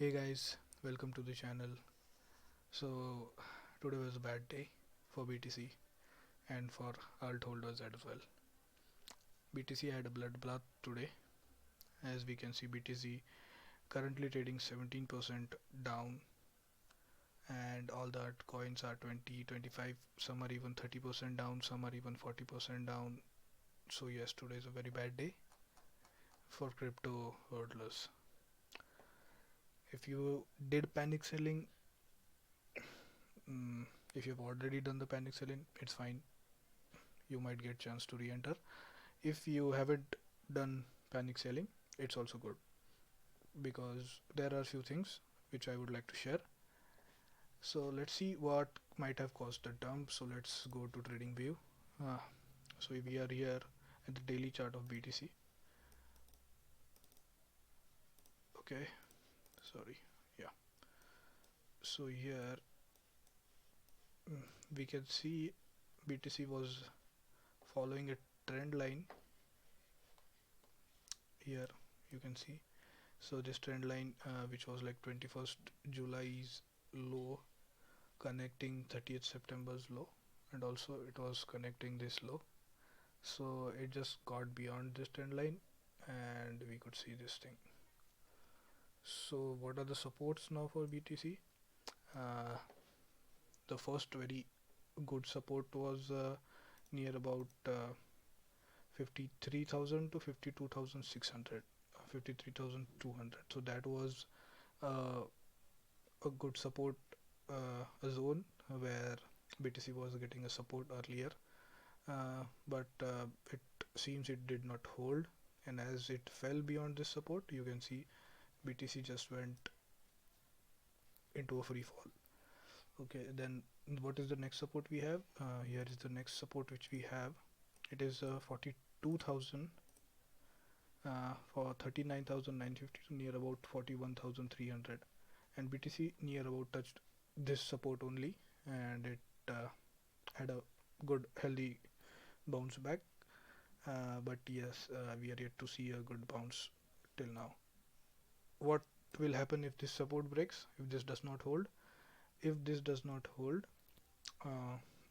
Hey guys, welcome to the channel. So today was a bad day for BTC and for alt holders as well. BTC had a bloodbath today. As we can see, BTC currently trading 17% down, and all the altcoins are 20, 25, some are even 30% down, some are even 40% down. So yes, today is a very bad day for crypto hodlers. If you did panic selling, if you've already done the panic selling, it's fine. You might get chance to re-enter. If you haven't done panic selling, it's also good, because there are few things which I would like to share. So let's see what might have caused the dump. So let's go to trading view. So we are here at the daily chart of BTC. Okay, sorry. Yeah, so here we can see BTC was following a trend line. Here you can see, so this trend line which was like 21st July's low connecting 30th September's low, and also it was connecting this low. So it just got beyond this trend line and we could see this thing. So what are the supports now for BTC? The first very good support was near about 53,000 to 52,600, 53,200. So that was uh, a good support a zone where BTC was getting a support earlier, but it seems it did not hold, and as it fell beyond this support, you can see BTC just went into a free fall. Okay, then what is the next support we have? Here is the next support which we have. It is 42,000 for 39,950 to near about 41,300, and BTC near about touched this support only, and it had a good healthy bounce back. But yes, we are yet to see a good bounce till now. What will happen if this support breaks, if this does not hold? If this does not hold,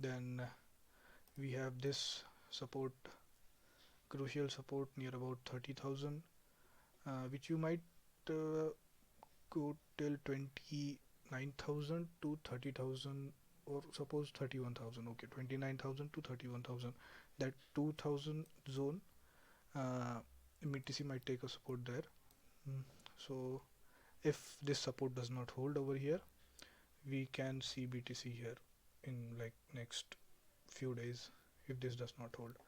then we have this support, crucial support near about 30,000, which you might go till 29,000 to 30,000, or suppose 31,000. Okay, 29,000 to 31,000, that 2,000 zone, BTC might take a support there. So if this support does not hold over here, we can see BTC here in like next few days if this does not hold.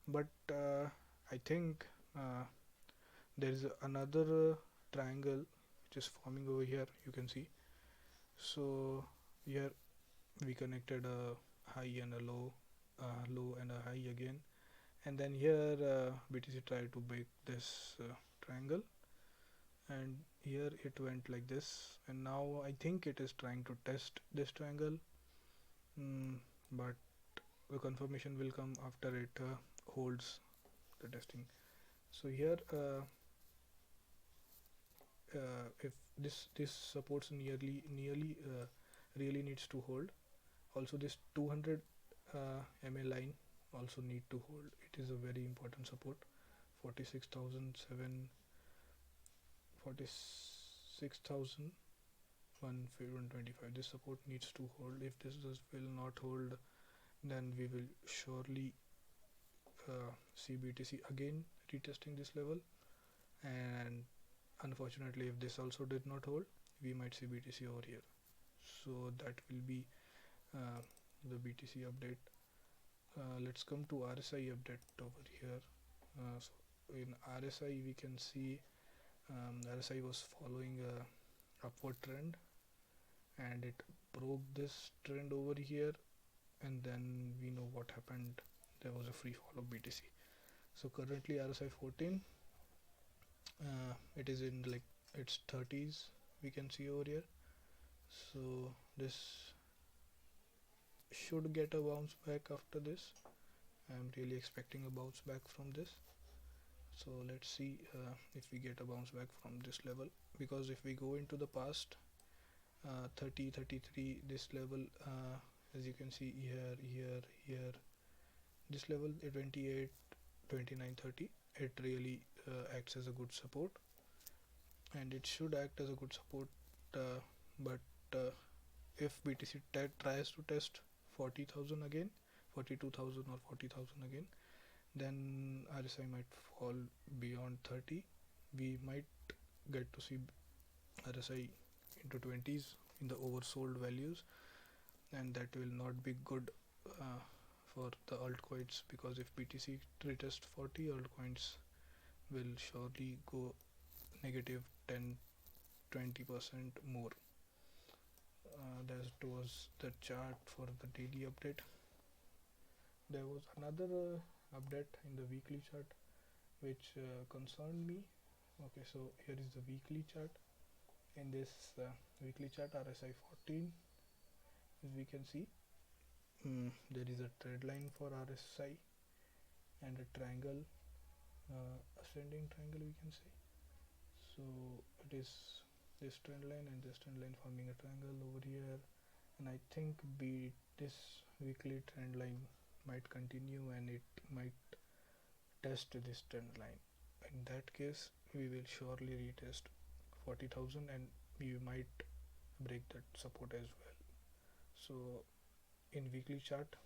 But I think there is another triangle which is forming over here, you can see. So here we connected a high and a low, low and a high again, and then here BTC tried to break this triangle, and here it went like this, and now I think it is trying to test this triangle, but the confirmation will come after it holds the testing. So here if this supports nearly really needs to hold. Also this 200 MA line also need to hold. It is a very important support. 46,007, 46,125. This support needs to hold. If this will not hold, then we will surely see BTC again retesting this level, and unfortunately if this also did not hold, we might see BTC over here. So that will be the BTC update. Let's come to RSI update over here. So in RSI we can see RSI was following a upward trend, and it broke this trend over here, and then we know what happened. There was a free fall of BTC. So currently RSI 14, it is in like its 30s, we can see over here. So this should get a bounce back after this. I'm really expecting a bounce back from this. So let's see if we get a bounce back from this level. because if we go into the past, 30, 33, this level, as you can see here, this level 28, 29, 30, it really acts as a good support, and it should act as a good support, but if BTC tries to test 40,000 again, 42,000 or 40,000 again, then RSI might fall beyond 30. We might get to see RSI into 20s in the oversold values, and that will not be good for the altcoins, because if BTC retest 40, altcoins will surely go negative 10-20% more. That was the chart for the daily update. There was another update in the weekly chart which concerned me. Okay, so here is the weekly chart. In this weekly chart, RSI 14, as we can see, there is a trend line for RSI and a triangle, ascending triangle, we can say. So it is this trend line and this trend line forming a triangle over here, and I think this weekly trend line might continue and it might test this trend line. In that case, we will surely retest 40,000 and we might break that support as well. So in weekly chart,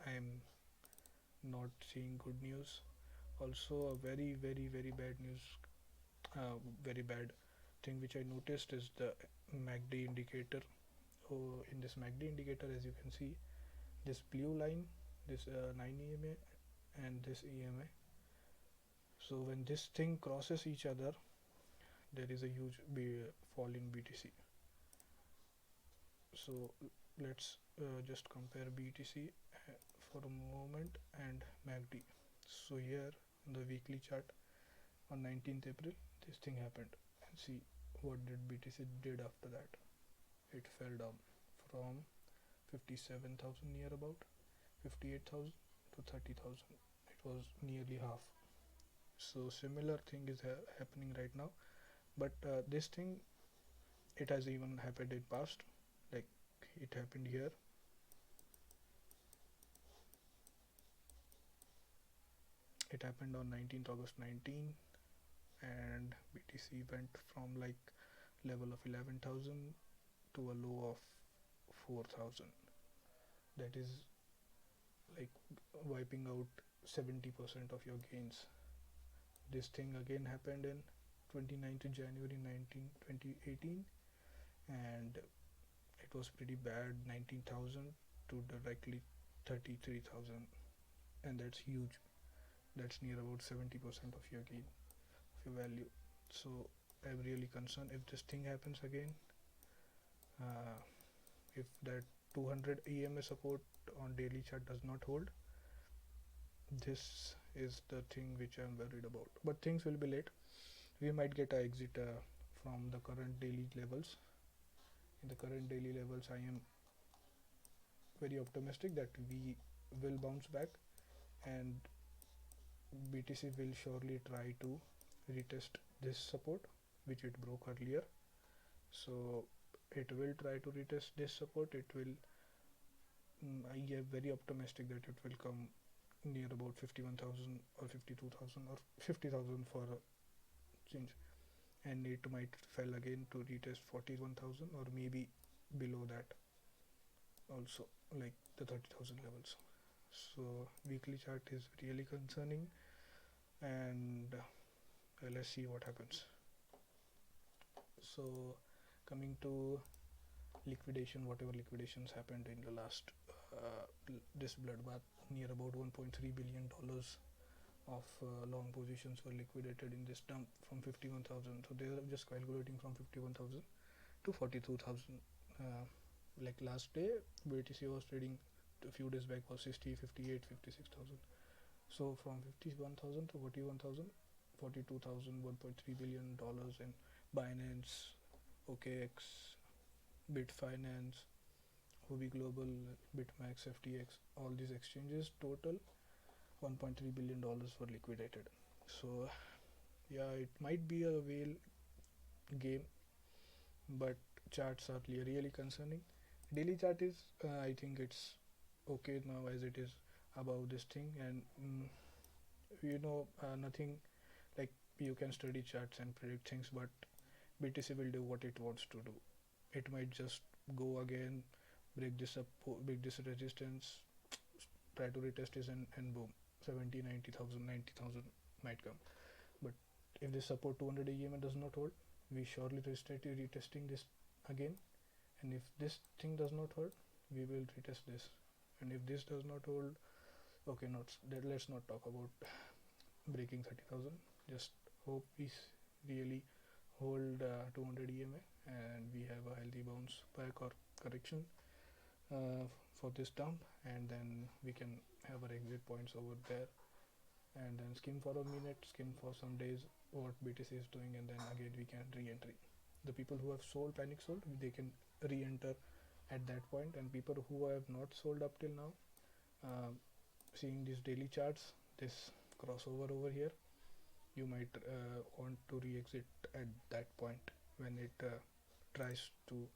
I am not seeing good news. Also a very bad news, very bad thing which I noticed is the MACD indicator. So in this MACD indicator, as you can see, this blue line, this 9 EMA and this EMA. So when this thing crosses each other, there is a huge fall in BTC. So let's just compare BTC for a moment and MACD. So here on the weekly chart on 19th April, this thing happened, and see what did BTC did after that. It fell down from 57,000 near about 58,000 to 30,000. It was nearly half. So similar thing is happening right now, but this thing, it has even happened in past. Like it happened here, it happened on 19th August 19, and BTC went from like level of 11,000 to a low of 4,000. That is like wiping out 70% of your gains. This thing again happened in 29th January 2018, and it was pretty bad, 19,000 to directly 33,000, and that's huge. That's near about 70% of your gain, of your value. So I'm really concerned if this thing happens again. If that 200 EMA support on daily chart does not hold, this is the thing which I'm worried about. But things will be late. We might get a exit from the current daily levels. In the current daily levels, I am very optimistic that we will bounce back, and BTC will surely try to retest this support which it broke earlier. So it will try to retest this support. It will, I am very optimistic that it will come near about 51,000 or 52,000 or 50,000 for a change, and it might fell again to retest 41,000 or maybe below that also, like the 30,000 levels. So weekly chart is really concerning, and let's see what happens. So coming to liquidation, whatever liquidations happened in the last this bloodbath, near about $1.3 billion of long positions were liquidated in this dump from 51,000. So they are just calculating from 51,000 to 42,000. Like last day, BTC was trading a few days back was 60, 58, 56,000. So from 51,000 to 41,000, 42,000, $1.3 billion in Binance, OKX, Bitfinance, Huobi Global, Bitmax, FTX, all these exchanges, total $1.3 billion were liquidated. So yeah, it might be a whale game, but charts are really concerning. Daily chart is, I think it's okay now as it is above this thing, and nothing like you can study charts and predict things, but BTC will do what it wants to do. It might just go again, break this resistance, try to retest this, and boom, 70, 90,000, 90,000 might come. But if this support 200 EMA does not hold, we surely retesting this again. And if this thing does not hold, we will retest this. And if this does not hold, okay, let's not talk about breaking 30,000. Just hope we really hold 200 EMA and we have a healthy bounce back or correction for this dump, and then we can have our exit points over there, and then skim for a minute, skim for some days what BTC is doing, and then again we can re-entry. The people who have sold, panic sold, they can re-enter at that point, and people who have not sold up till now, seeing these daily charts, this crossover over here, you might want to re-exit at that point when it tries to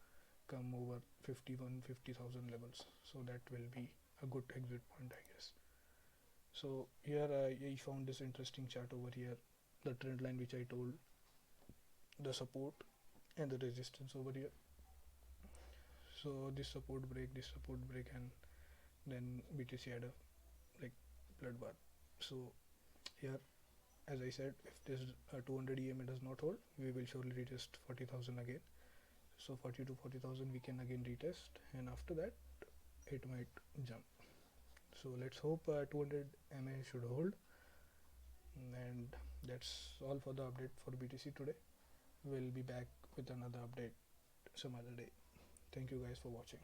come over 50,000 levels. So that will be a good exit point, I guess. So here I found this interesting chart over here, the trend line which I told, the support and the resistance over here. So this support break, and then BTC had a like bloodbath. So here, as I said, if this 200 EMA does not hold, we will surely retest 40,000 again. So 40 to 40,000 we can again retest, and after that it might jump. So let's hope 200 MA should hold, and that's all for the update for BTC today. We'll be back with another update some other day. Thank you guys for watching.